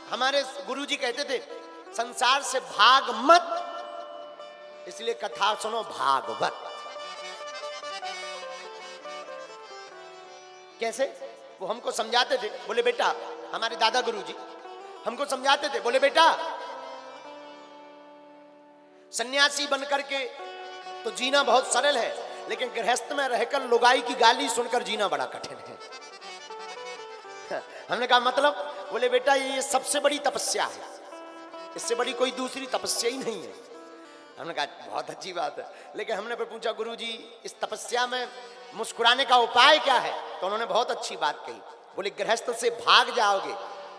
हमारे गुरुजी कहते थे संसार से भाग मत, इसलिए कथा सुनो भागवत। कैसे? वो हमको समझाते थे, बोले बेटा, हमारे दादा गुरुजी हमको समझाते थे, बोले बेटा सन्यासी बनकर के तो जीना बहुत सरल है, लेकिन गृहस्थ में रहकर लुगाई की गाली सुनकर जीना बड़ा कठिन है। हमने कहा मतलब? बोले बेटा ये सबसे बड़ी तपस्या है, इससे बड़ी कोई दूसरी तपस्या ही नहीं है। हमने कहा बहुत अच्छी बात है, लेकिन हमने फिर पूछा गुरुजी इस तपस्या में मुस्कुराने का उपाय क्या है? तो उन्होंने बहुत अच्छी बात कही, बोले गृहस्थ से भाग जाओगे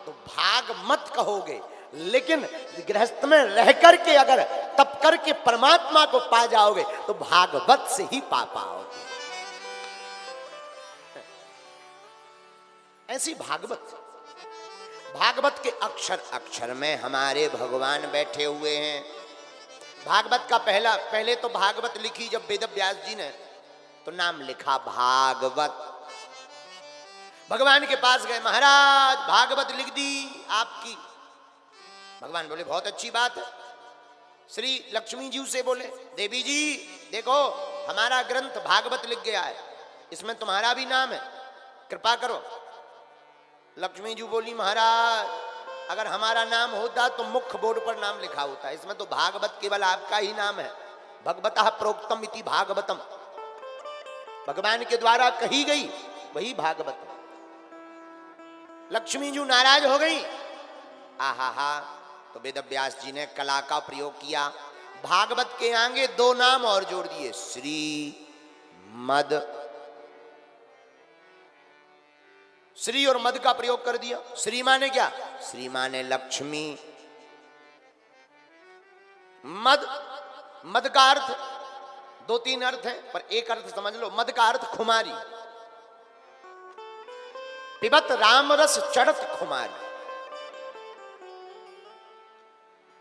तो भाग मत कहोगे, लेकिन गृहस्थ में रह करके अगर तप करके परमात्मा को पा जाओगे तो भागवत से ही पा पाओगे। ऐसी भागवत, भागवत के अक्षर अक्षर में हमारे भगवान बैठे हुए हैं। भागवत का पहले तो भागवत लिखी जब वेद व्यास जी ने, तो नाम लिखा भागवत। भगवान के पास गए, महाराज भागवत लिख दी आपकी। भगवान बोले बहुत अच्छी बात है। श्री लक्ष्मी जी से बोले देवी जी देखो हमारा ग्रंथ भागवत लिख गया है, इसमें तुम्हारा भी नाम है, कृपा करो। लक्ष्मी जी बोली महाराज अगर हमारा नाम होता तो मुख्य बोर्ड पर नाम लिखा होता, इसमें तो भागवत केवल आपका ही नाम है। भगवतः प्रोक्तम इति भागवतम, भगवान के द्वारा कही गई वही भागवत है। लक्ष्मी जी नाराज हो गई। आहा, तो वेद व्यास जी ने कला का प्रयोग किया, भागवत के आगे दो नाम और जोड़ दिए, श्री मद। श्री और मद का प्रयोग कर दिया। श्री माने क्या? श्री माने लक्ष्मी। मद, मद का अर्थ दो तीन अर्थ है, पर एक अर्थ समझ लो, मद का अर्थ खुमारी। पिबत राम रस चढ़त खुमारी।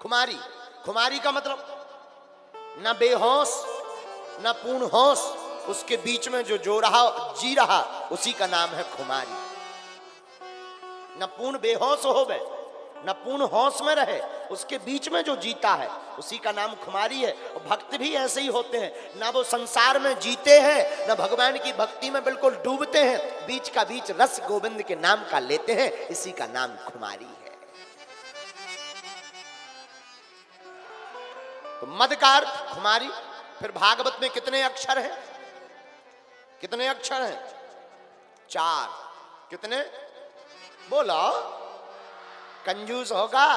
खुमारी, खुमारी का मतलब न बेहोश न पूर्ण होश, उसके बीच में जो जी रहा उसी का नाम है खुमारी। न पूर्ण बेहोश हो गए न पूर्ण होश में रहे, उसके बीच में जो जीता है उसी का नाम खुमारी है। और भक्त भी ऐसे ही होते हैं, ना वो संसार में जीते हैं न भगवान की भक्ति में बिल्कुल डूबते हैं, बीच का बीच रस गोविंद के नाम का लेते हैं, इसी का नाम खुमारी है। तो मद का अर्थ खुमारी। फिर भागवत में कितने अक्षर हैं? कितने अक्षर हैं? 4। कितने? बोलो, कंजूस होगा,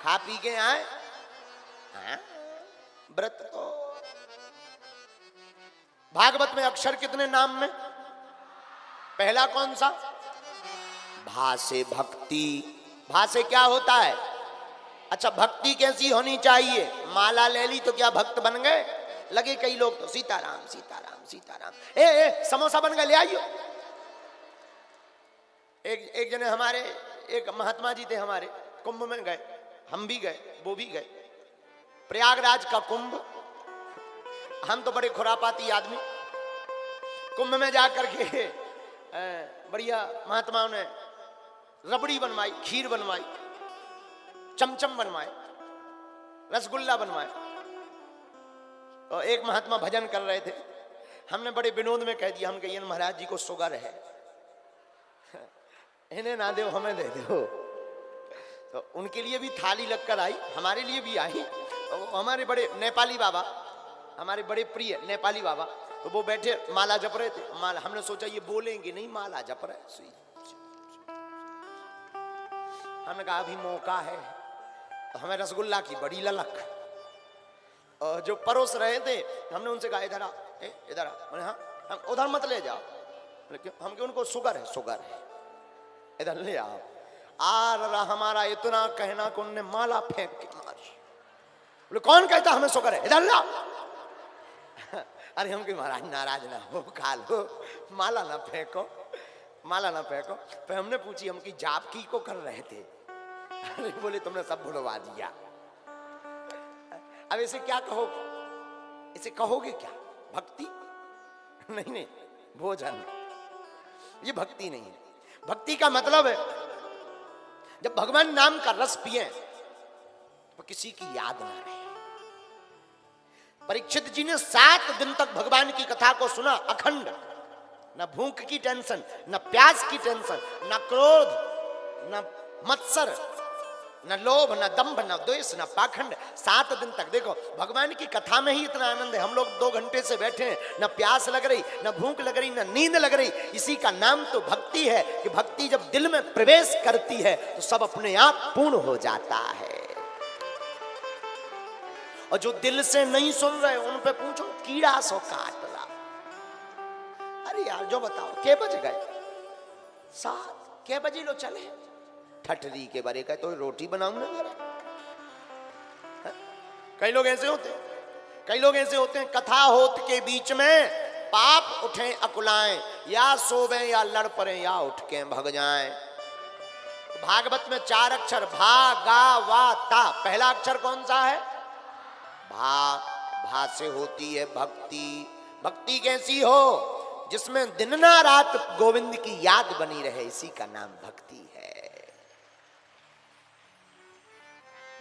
खा पी के आए व्रत तो। भागवत में अक्षर कितने नाम में? पहला कौन सा? भा से भक्ति। भा से क्या होता है? अच्छा भक्ति कैसी होनी चाहिए? माला ले ली तो क्या भक्त बन गए? लगे कई लोग तो सीताराम सीताराम सीताराम। ए समोसा बन गए, ले आइयो। एक जने हमारे एक महात्मा जी थे, हमारे कुंभ में गए, हम भी गए, वो भी गए, प्रयागराज का कुंभ। हम तो बड़े खुरापाती आदमी, कुंभ में जाकर के बढ़िया महात्माओं ने रबड़ी बनवाई, खीर बनवाई, चमचम बनवाए, रसगुल्ला बनवाए। और एक महात्मा भजन कर रहे थे, हमने बड़े विनोद में कह दिया, हम कहिए महाराज जी को शुगर है, इन्हें ना दो हमें दे दो। तो उनके लिए भी थाली लगकर आई, हमारे लिए भी आई। तो हमारे बड़े नेपाली बाबा, हमारे बड़े प्रिय नेपाली बाबा, तो वो बैठे माला जप रहे थे। माला, हमने सोचा ये बोलेंगे नहीं, माला जप रहे। हमने कहा अभी मौका है। तो हमें रसगुल्ला की बड़ी ललक, और जो परोस रहे थे हमने उनसे कहा इधर आ, इधर आ। बोले हाँ, हम उधर मत ले जाओ। हम क्यों? उनको शुगर है, शुगर है, इधर ले आओ। आ रहा हमारा इतना कहना कि उन्होंने माला फेंक के मारी। बोले कौन कहता हमें शुगर है, इधर लाओ। अरे हम कि महाराज नाराज ना हो, खा लो, माला ना फेंको, माला ना फेंको। फिर हमने पूछी, हम की जाप की को कर रहे थे। अरे बोले तुमने सब भुलवा दिया। अब इसे क्या कहोगे? इसे कहोगे क्या? भक्ति? नहीं नहीं, भोजन। ये भक्ति नहीं है। भक्ति का मतलब है जब भगवान नाम का रस पिए तो किसी की याद ना रहे। परीक्षित जी ने 7 दिन तक भगवान की कथा को सुना अखंड, न भूख की टेंशन, न प्यास की टेंशन, न क्रोध, न मत्सर, न लोभ, न दंभ, न द्वेष, न पाखंड। 7 दिन तक देखो भगवान की कथा में ही इतना आनंद है। हम लोग 2 घंटे से बैठे हैं, न प्यास लग रही, न भूख लग रही, न नींद लग रही। इसी का नाम तो भक्ति है कि भक्ति जब दिल में प्रवेश करती है तो सब अपने आप पूर्ण हो जाता है। और जो दिल से नहीं सुन रहे उन पे पूछो, कीड़ा सो काट रहा। अरे यार जो बताओ के बज गए 7, के बजे लो चले ठठरी के बारे का तो रोटी बनाऊंगा जरा। कई लोग ऐसे होते हैं, कई लोग ऐसे होते हैं कथा होत के बीच में पाप उठे अकुलाएं, या सोवे या लड़ पड़े या उठ के भग जाएं। भागवत में 4 अक्षर भा गा वा ता। पहला अक्षर कौन सा है? भा। भा से होती है भक्ति। भक्ति कैसी हो? जिसमें दिन ना रात गोविंद की याद बनी रहे, इसी का नाम भक्ति है।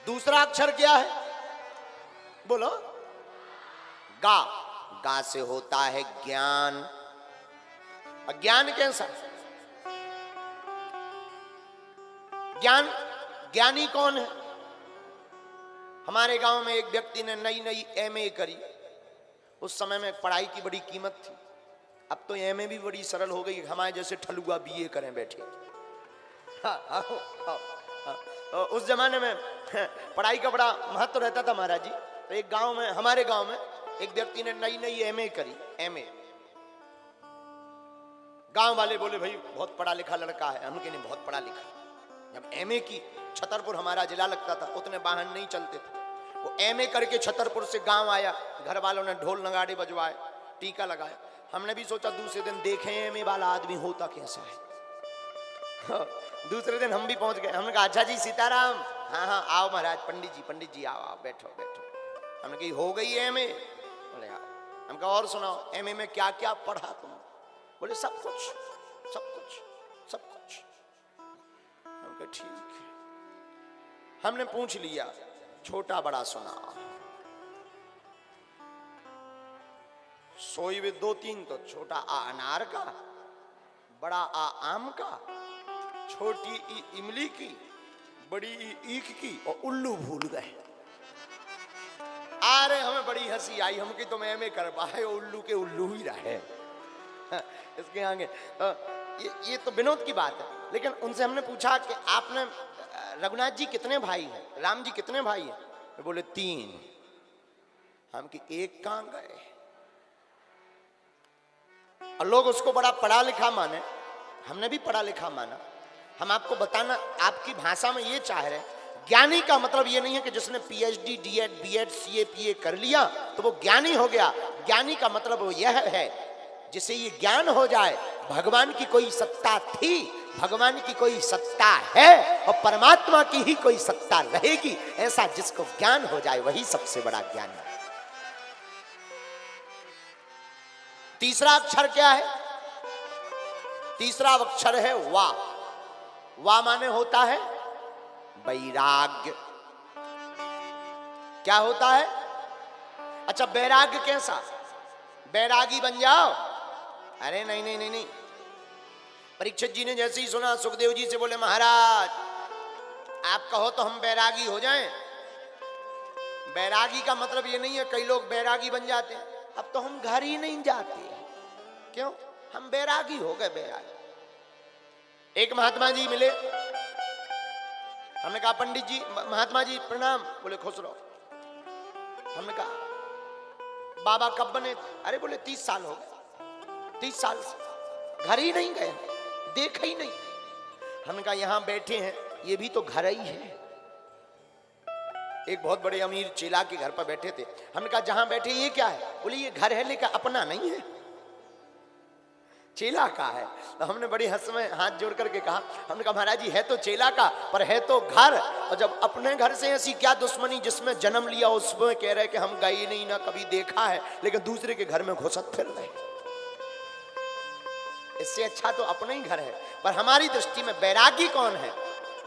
दूसरा अक्षर क्या है? बोलो। गा। गा से होता है ज्ञान। अज्ञान कैसा? ज्ञान, ज्ञानी कौन है? हमारे गांव में एक व्यक्ति ने नई एमए करी। उस समय में पढ़ाई की बड़ी कीमत थी। अब तो एमए भी बड़ी सरल हो गई, हमारे जैसे ठलुआ बीए करें बैठे। तो उस जमाने में पढ़ाई का बड़ा महत्व रहता था महाराज जी। तो एक गांव में, हमारे गांव में एक व्यक्ति ने नई एमए करी। एमए, गांव वाले बोले भाई बहुत पढ़ा लिखा लड़का है। हम कहने बहुत पढ़ा लिखा। जब एमए की, छतरपुर हमारा जिला लगता था, उतने वाहन नहीं चलते थे। वो एमए करके छतरपुर से गांव आया। घर वालों ने ढोल नगाड़े बजवाए, टीका लगाया। हमने भी सोचा दूसरे दिन देखें एमए वाला आदमी होता कैसा है। दूसरे दिन हम भी पहुंच गए। हमने कहा अच्छा जी सीताराम। हाँ हाँ आओ महाराज। पंडित जी आओ आओ बैठो बैठो। हमने कही हो गई एमए? बोले हाँ। हम कहा और सुनाओ एमए में क्या क्या पढ़ा तुम? बोले सब कुछ सब कुछ सब कुछ। हम कहा ठीक है। हमने पूछ लिया छोटा बड़ा सुना। सोई में 2-3 तो छोटा आ अनार का, बड़ा आ आम का, छोटी ई इमली की, बड़ी ई ईख की, और उल्लू भूल गए। अरे हमें बड़ी हंसी आई। हम की तो मैं एमए कर पाए, उल्लू के उल्लू ही रहे। इसके आगे ये तो विनोद की बात है। लेकिन उनसे हमने पूछा कि आपने रघुनाथ जी कितने भाई हैं, राम जी कितने भाई हैं? बोले 3। हम की एक कहां गए? और लोग उसको बड़ा पढ़ा लिखा माने। हमने भी पढ़ा लिखा माना। हम आपको बताना, आपकी भाषा में ये चाह रहे, ज्ञानी का मतलब ये नहीं है कि जिसने पीएचडी, डीएड, बीएड, सीए, पीए कर लिया तो वो ज्ञानी हो गया। ज्ञानी का मतलब वो यह है जिसे ये ज्ञान हो जाए भगवान की कोई सत्ता थी, भगवान की कोई सत्ता है और परमात्मा की ही कोई सत्ता रहेगी, ऐसा जिसको ज्ञान हो जाए वही सबसे बड़ा ज्ञान है। तीसरा अक्षर क्या है? तीसरा अक्षर है वा। वा माने होता है वैराग्य। क्या होता है? अच्छा वैराग्य कैसा? बैरागी बन जाओ? अरे नहीं नहीं नहीं नहीं। परीक्षित जी ने जैसे ही सुना सुखदेव जी से बोले महाराज आप कहो तो हम बैरागी हो जाएं। बैरागी का मतलब ये नहीं है कई लोग बैरागी बन जाते हैं। अब तो हम घर ही नहीं जाते। क्यों? हम बैरागी हो गए। बैरागी। एक महात्मा जी मिले। हमने कहा पंडित जी, महात्मा जी प्रणाम। बोले खुश रहो। हमने कहा बाबा कब बने? अरे बोले 30 साल हो गए। 30 साल से घर ही नहीं गए, देखा ही नहीं। हमने कहा यहां बैठे हैं ये भी तो घर ही है। एक बहुत बड़े अमीर चेला के घर पर बैठे थे। हमने कहा जहां बैठे ये क्या है? बोले ये घर है लेकिन अपना नहीं है, चेला का है। तो हमने बड़ी हंस में हाथ जोड़ करके कहा, हमने कहा महाराज जी है तो चेला का पर है तो घर। और जब अपने घर से ऐसी क्या दुश्मनी जिसमें जन्म लिया उसमें कह रहे कि हम गए नहीं ना कभी देखा है, लेकिन दूसरे के घर में घुसत फिर रहे। इससे अच्छा तो अपना ही घर है। पर हमारी दृष्टि में बैरागी कौन है?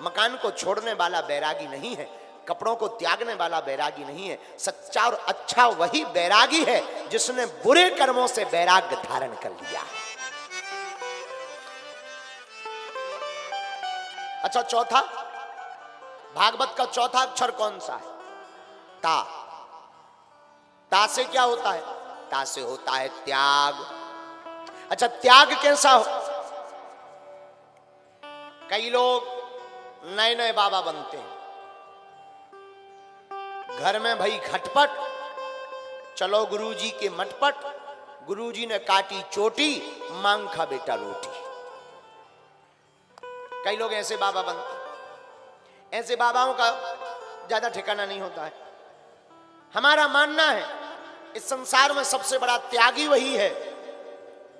मकान को छोड़ने वाला बैरागी नहीं है, कपड़ों को त्यागने वाला बैरागी नहीं है। सच्चा और अच्छा वही बैरागी है जिसने बुरे कर्मों से बैराग्य धारण कर लिया है। अच्छा, चौथा, भागवत का चौथा अक्षर कौन सा है? ता। ता से क्या होता है? ता से होता है त्याग। अच्छा, त्याग कैसा हो? कई लोग नए नए बाबा बनते हैं, घर में भाई खटपट, चलो गुरुजी के मटपट, गुरुजी ने काटी चोटी, मांग खा बेटा रोटी। कई लोग ऐसे बाबा बनते हैं। ऐसे बाबाओं का ज्यादा ठिकाना नहीं होता है। हमारा मानना है इस संसार में सबसे बड़ा त्यागी वही है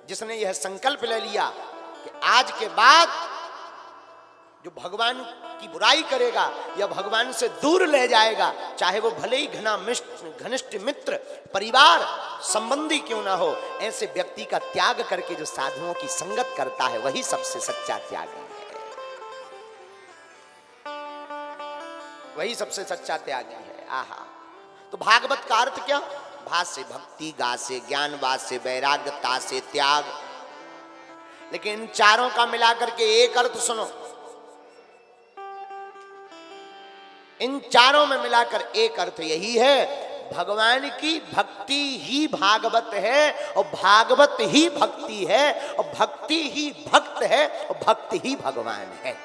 जिसने यह संकल्प ले लिया कि आज के बाद जो भगवान की बुराई करेगा या भगवान से दूर ले जाएगा, चाहे वो भले ही घनिष्ठ मित्र, परिवार, संबंधी क्यों ना हो, ऐसे व्यक्ति का त्याग करके जो साधुओं की संगत करता है वही सबसे सच्चा त्यागी है। वही सबसे सच्चा त्यागी है। आहा। तो भागवत का अर्थ क्या? भा से भक्ति, गा से ज्ञान, वा से वैराग्य, ता से त्याग। लेकिन इन चारों का मिलाकर के एक अर्थ सुनो, इन चारों में मिलाकर एक अर्थ यही है, भगवान की भक्ति ही भागवत है और भागवत ही भक्ति है और भक्ति ही भक्त है और भक्त ही भगवान है।